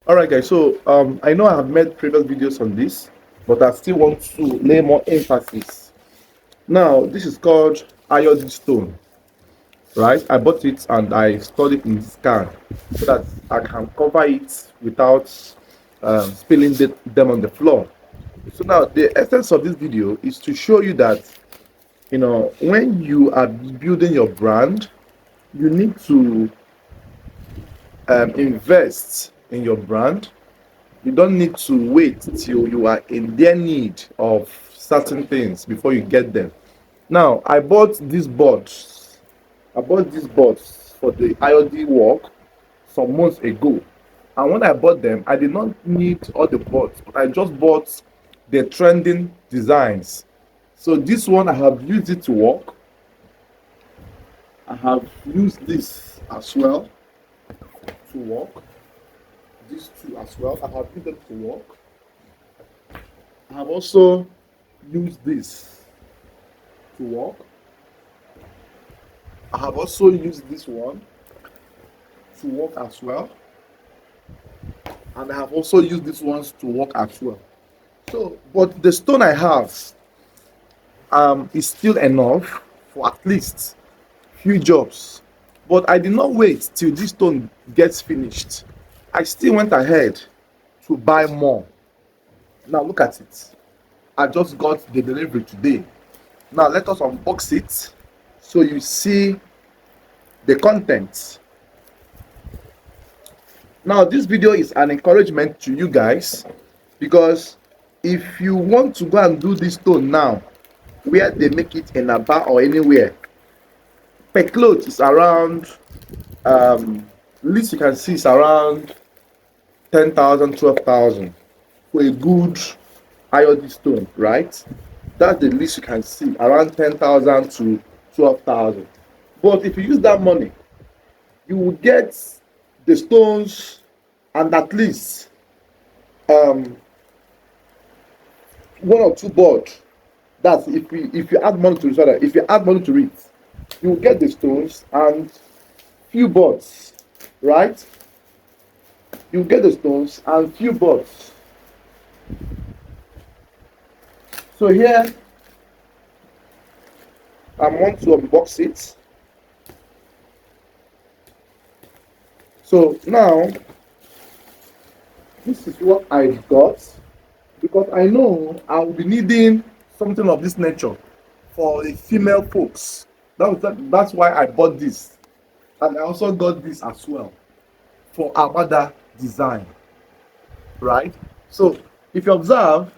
All right, guys. So I know I have made previous videos on this, but I still want to lay more emphasis. Now, this is called Aodi stone, right? I bought it and I stored it in this can so that I can cover it without spilling them on the floor. So now, the essence of this video is to show you that when you are building your brand, you need to invest in your brand. You don't need to wait till you are in their need of certain things before you get them. Now, I bought these boards for the IOD work some months ago. And when I bought them, I did not need all the boards, but I just bought the trending designs. So this one, I have used it to work. I have used this as well to work. These two as well. I have used them to work. I have also used this to work. I have also used this one to work as well. And I have also used these ones to work as well. So, but the stone I have is still enough for at least few jobs. But I did not wait till this stone gets finished. I still went ahead to buy more. Now look at it. I just got the delivery today. Now let us unbox it so you see the contents. Now this video is an encouragement to you guys, because if you want to go and do this stone now where they make it in a bar or anywhere, per cloth is around least you can see is around 10,000, 12,000 for a good iodine stone, right? That's the least you can see, around 10,000 to 12,000. But if you use that money, you will get the stones and at least um, one or two board. That's if you add money to it. If you add money to it, you will get the stones and few boards, right? You get the stones and few boards. So here I want to unbox it. So now this is what I got, because I know I will be needing something of this nature for the female folks. That's why I bought this, and I also got this as well for Amada design, right? So if you observe,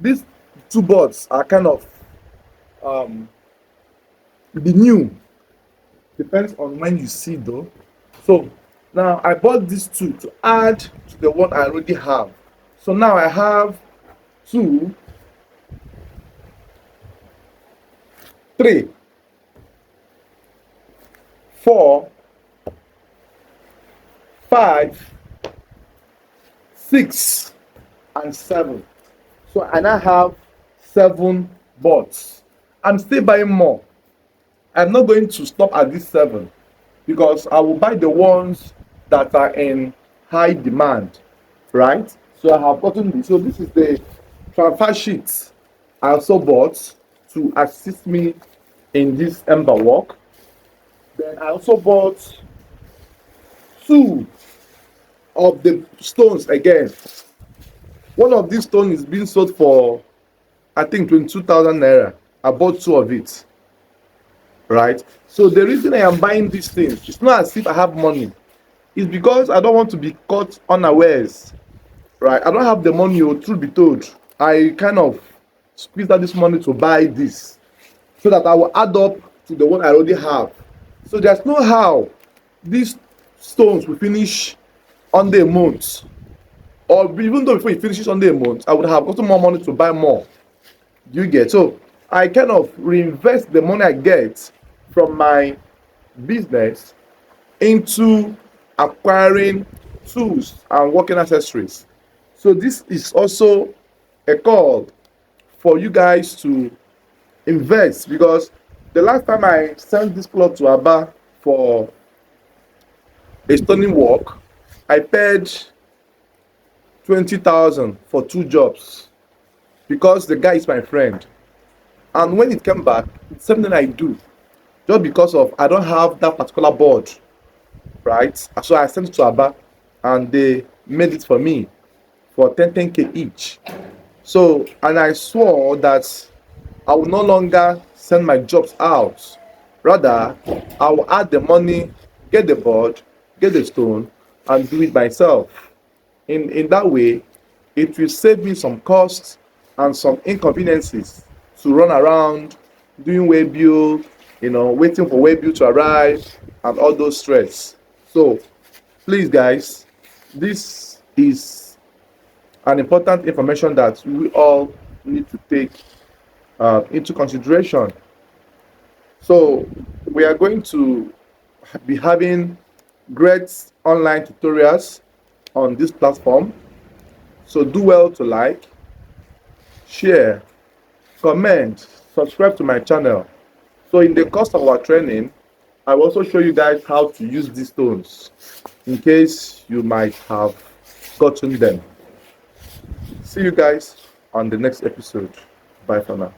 these two boards are kind of the new, depends on when you see though. So now I bought these two to add to the one I already have. So now I have two, three, four, five, six, and seven. So I now have seven boards. I'm still buying more. I'm not going to stop at this seven, because I will buy the ones that are in high demand, right? So I have gotten this. So this is the transfer sheet I also bought to assist me in this ember work. Then I also bought two of the stones again. One of these stones is being sold for, I think, 22,000 naira. I bought two of it, right? So the reason I am buying these things, it's not as if I have money. It's because I don't want to be caught unawares, right? I don't have the money, or truth be told, I kind of squeezed out this money to buy this so that I will add up to the one I already have. So there's no how these stones will finish under a month, or even though before it finishes under a month, I would have gotten more money to buy more. Do you get? So I kind of reinvest the money I get from my business into acquiring tools and working accessories. So this is also a call for you guys to invest, because the last time I sent this cloth to Aba for a stoning work, I paid 20,000 for 2 jobs because the guy is my friend. And when it came back, it's something I do just because of I don't have that particular board, right? So I sent it to Aba and they made it for me for 10k each. So, and I swore that I will no longer send my jobs out. Rather, I will add the money, get the board, get the stone, and do it myself. In that way, it will save me some costs and some inconveniences to run around doing way bill, waiting for way bill to arrive and all those stress. So please guys, this is an important information that we all need to take into consideration. So we are going to be having great online tutorials on this platform. So do well to like, share, comment, subscribe to my channel. So in the course of our training, I will also show you guys how to use these stones in case you might have gotten them. See you guys on the next episode. Bye for now.